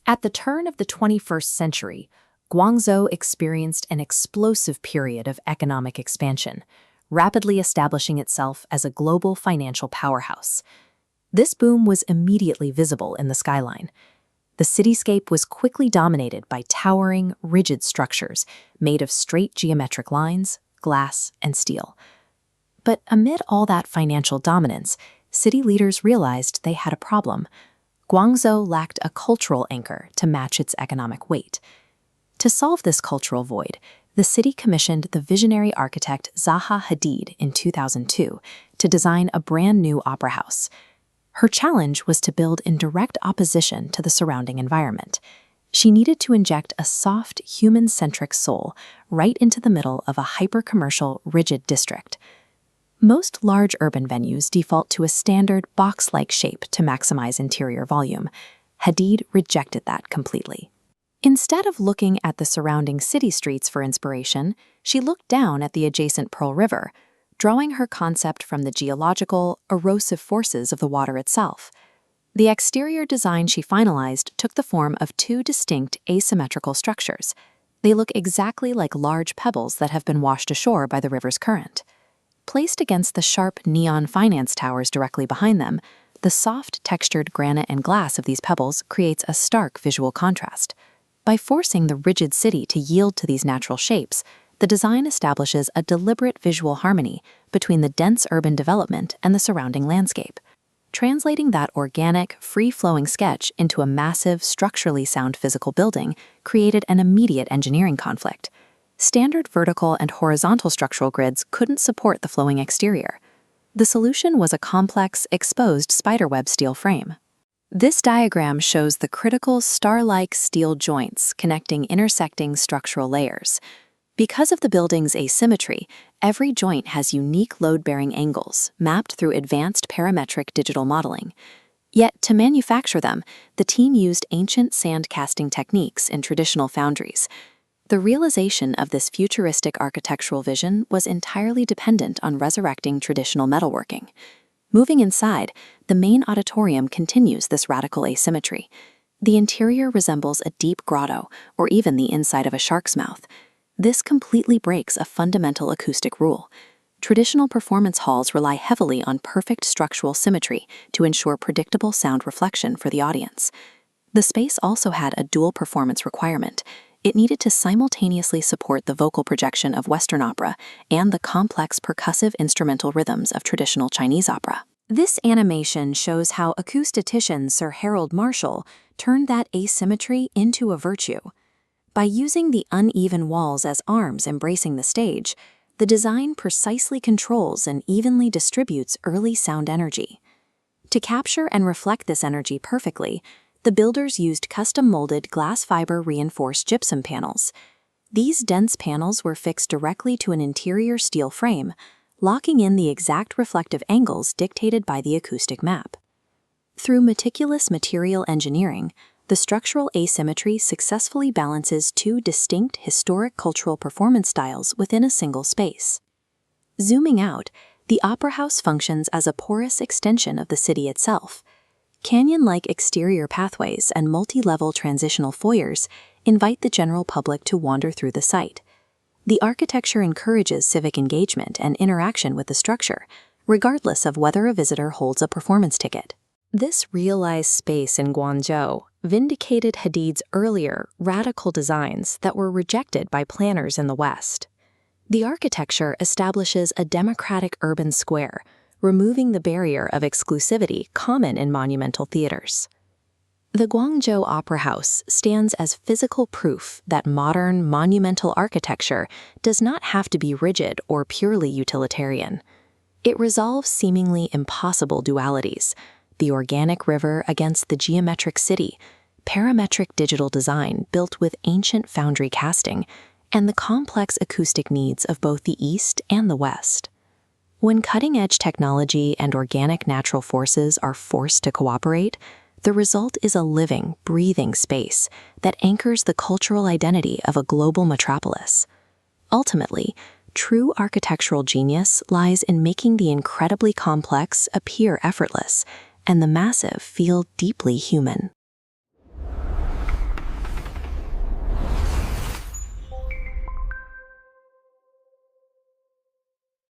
At the turn of the 21st century, Guangzhou experienced an explosive period of economic expansion, rapidly establishing itself as a global financial powerhouse. This boom was immediately visible in the skyline. The cityscape was quickly dominated by towering, rigid structures made of straight geometric lines, glass, and steel. But amid all that financial dominance, city leaders realized they had a problem. Guangzhou lacked a cultural anchor to match its economic weight. To solve this cultural void, the city commissioned the visionary architect Zaha Hadid in 2002 to design a brand new opera house. Her challenge was to build in direct opposition to the surrounding environment. She needed to inject a soft, human-centric soul right into the middle of a hyper-commercial, rigid district. Most large urban venues default to a standard box-like shape to maximize interior volume. Hadid rejected that completely. Instead of looking at the surrounding city streets for inspiration, she looked down at the adjacent Pearl River, drawing her concept from the geological, erosive forces of the water itself. The exterior design she finalized took the form of two distinct asymmetrical structures. They look exactly like large pebbles that have been washed ashore by the river's current. Placed against the sharp neon finance towers directly behind them, the soft, textured granite and glass of these pebbles creates a stark visual contrast. By forcing the rigid city to yield to these natural shapes, the design establishes a deliberate visual harmony between the dense urban development and the surrounding landscape. Translating that organic, free-flowing sketch into a massive, structurally sound physical building created an immediate engineering conflict. Standard vertical and horizontal structural grids couldn't support the flowing exterior. The solution was a complex, exposed spiderweb steel frame. This diagram shows the critical star-like steel joints connecting intersecting structural layers. Because of the building's asymmetry, every joint has unique load-bearing angles mapped through advanced parametric digital modeling. Yet, to manufacture them, the team used ancient sand casting techniques in traditional foundries. The realization of this futuristic architectural vision was entirely dependent on resurrecting traditional metalworking. Moving inside, the main auditorium continues this radical asymmetry. The interior resembles a deep grotto, or even the inside of a shark's mouth. This completely breaks a fundamental acoustic rule. Traditional performance halls rely heavily on perfect structural symmetry to ensure predictable sound reflection for the audience. The space also had a dual performance requirement. It needed to simultaneously support the vocal projection of Western opera and the complex percussive instrumental rhythms of traditional Chinese opera. This animation shows how acoustician Sir Harold Marshall turned that asymmetry into a virtue. By using the uneven walls as arms embracing the stage, the design precisely controls and evenly distributes early sound energy. To capture and reflect this energy perfectly, the builders used custom-molded glass fiber reinforced gypsum panels. These dense panels were fixed directly to an interior steel frame, locking in the exact reflective angles dictated by the acoustic map. Through meticulous material engineering, the structural asymmetry successfully balances two distinct historic cultural performance styles within a single space. Zooming out, the opera house functions as a porous extension of the city itself. Canyon-like exterior pathways and multi-level transitional foyers invite the general public to wander through the site. The architecture encourages civic engagement and interaction with the structure, regardless of whether a visitor holds a performance ticket. This realized space in Guangzhou vindicated Hadid's earlier, radical designs that were rejected by planners in the West. The architecture establishes a democratic urban square, removing the barrier of exclusivity common in monumental theaters. The Guangzhou Opera House stands as physical proof that modern, monumental architecture does not have to be rigid or purely utilitarian. It resolves seemingly impossible dualities: the organic river against the geometric city, parametric digital design built with ancient foundry casting, and the complex acoustic needs of both the East and the West. When cutting-edge technology and organic natural forces are forced to cooperate, the result is a living, breathing space that anchors the cultural identity of a global metropolis. Ultimately, true architectural genius lies in making the incredibly complex appear effortless and the massive feel deeply human.